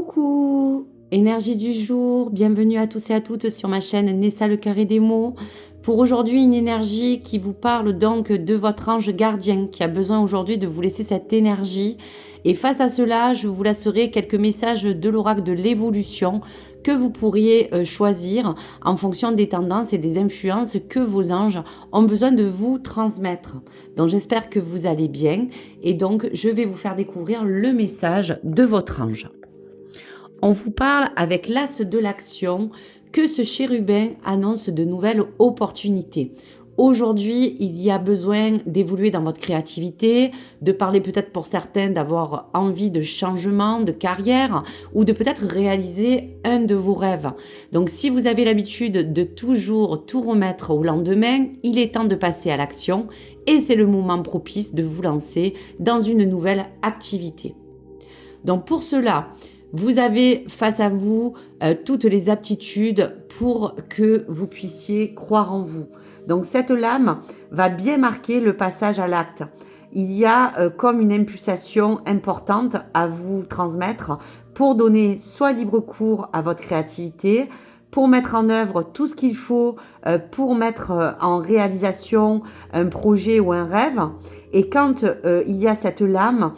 Coucou, énergie du jour, bienvenue à tous et à toutes sur ma chaîne Nessa le carré des mots. Pour aujourd'hui, une énergie qui vous parle donc de votre ange gardien qui a besoin aujourd'hui de vous laisser cette énergie. Et face à cela, je vous laisserai quelques messages de l'oracle de l'évolution que vous pourriez choisir en fonction des tendances et des influences que vos anges ont besoin de vous transmettre. Donc j'espère que vous allez bien et donc je vais vous faire découvrir le message de votre ange. On vous parle avec l'as de l'action que ce chérubin annonce de nouvelles opportunités. Aujourd'hui, il y a besoin d'évoluer dans votre créativité, de parler peut-être pour certains d'avoir envie de changement de carrière ou de peut-être réaliser un de vos rêves. Donc si vous avez l'habitude de toujours tout remettre au lendemain, il est temps de passer à l'action et c'est le moment propice de vous lancer dans une nouvelle activité. Donc pour cela, vous avez face à vous toutes les aptitudes pour que vous puissiez croire en vous. Donc cette lame va bien marquer le passage à l'acte. Il y a comme une impulsation importante à vous transmettre pour donner soit libre cours à votre créativité, pour mettre en œuvre tout ce qu'il faut pour mettre en réalisation un projet ou un rêve. Et quand il y a cette lame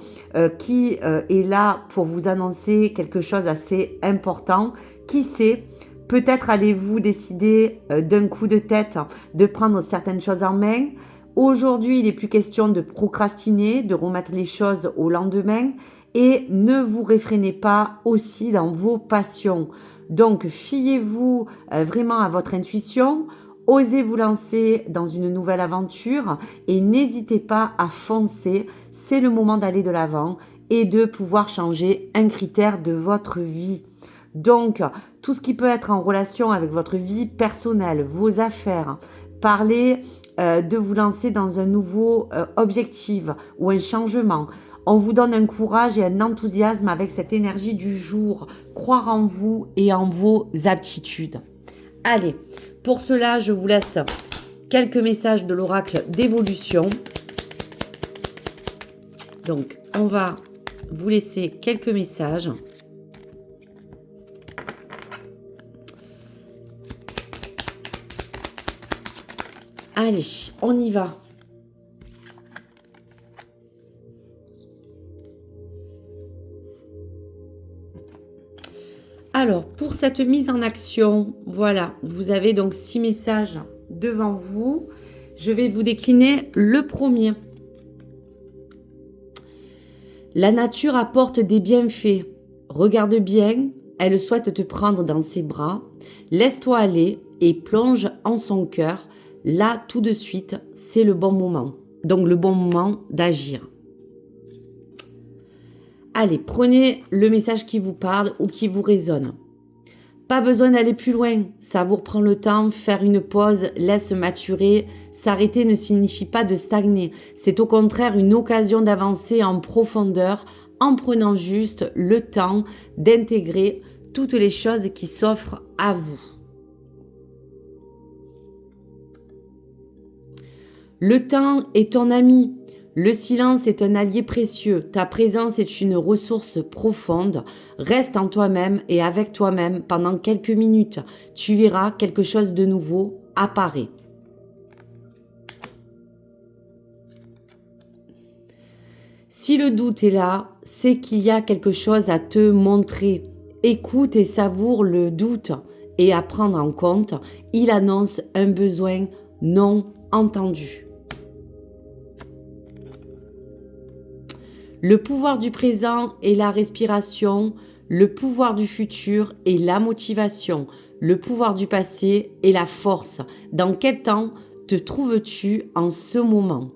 qui est là pour vous annoncer quelque chose d'assez important, qui sait, peut-être allez-vous décider d'un coup de tête de prendre certaines choses en main. Aujourd'hui, il n'est plus question de procrastiner, de remettre les choses au lendemain et ne vous réfrénez pas aussi dans vos passions. Donc, fiez-vous vraiment à votre intuition, osez vous lancer dans une nouvelle aventure et n'hésitez pas à foncer. C'est le moment d'aller de l'avant et de pouvoir changer un critère de votre vie. Donc, tout ce qui peut être en relation avec votre vie personnelle, vos affaires, parler de vous lancer dans un nouveau objectif ou un changement. On vous donne un courage et un enthousiasme avec cette énergie du jour. Croire en vous et en vos aptitudes. Allez, pour cela, je vous laisse quelques messages de l'oracle d'évolution. Donc, on va vous laisser quelques messages. Allez, on y va. Alors, pour cette mise en action, voilà, vous avez donc 6 messages devant vous. Je vais vous décliner le premier. La nature apporte des bienfaits. Regarde bien, elle souhaite te prendre dans ses bras. Laisse-toi aller et plonge en son cœur. Là, tout de suite, c'est le bon moment. Donc, le bon moment d'agir. Allez, prenez le message qui vous parle ou qui vous résonne. Pas besoin d'aller plus loin. Savoure, prends le temps, faire une pause, laisse maturer. S'arrêter ne signifie pas de stagner. C'est au contraire une occasion d'avancer en profondeur en prenant juste le temps d'intégrer toutes les choses qui s'offrent à vous. Le temps est ton ami. Le silence est un allié précieux. Ta présence est une ressource profonde. Reste en toi-même et avec toi-même pendant quelques minutes. Tu verras quelque chose de nouveau apparaît. Si le doute est là, c'est qu'il y a quelque chose à te montrer. Écoute et savoure le doute et à prendre en compte. Il annonce un besoin non entendu. Le pouvoir du présent est la respiration, le pouvoir du futur est la motivation, le pouvoir du passé est la force. Dans quel temps te trouves-tu en ce moment?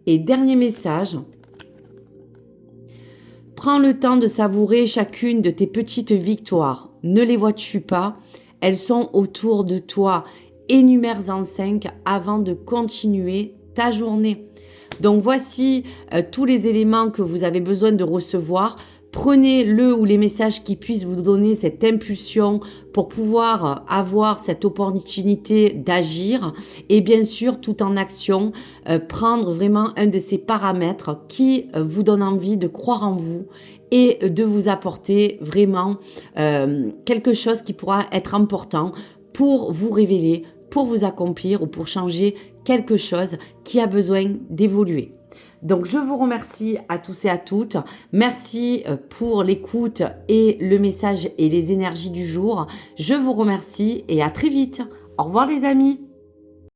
Et dernier message, prends le temps de savourer chacune de tes petites victoires. Ne les vois-tu pas? Elles sont autour de toi. Énumère-en 5 avant de continuer ta journée. Donc voici tous les éléments que vous avez besoin de recevoir Prenez le ou les messages qui puissent vous donner cette impulsion pour pouvoir avoir cette opportunité d'agir et bien sûr tout en action, prendre vraiment un de ces paramètres qui vous donne envie de croire en vous et de vous apporter vraiment quelque chose qui pourra être important pour vous révéler, pour vous accomplir ou pour changer quelque chose qui a besoin d'évoluer. Donc je vous remercie à tous et à toutes. Merci pour l'écoute et le message et les énergies du jour. Je vous remercie et à très vite. Au revoir les amis.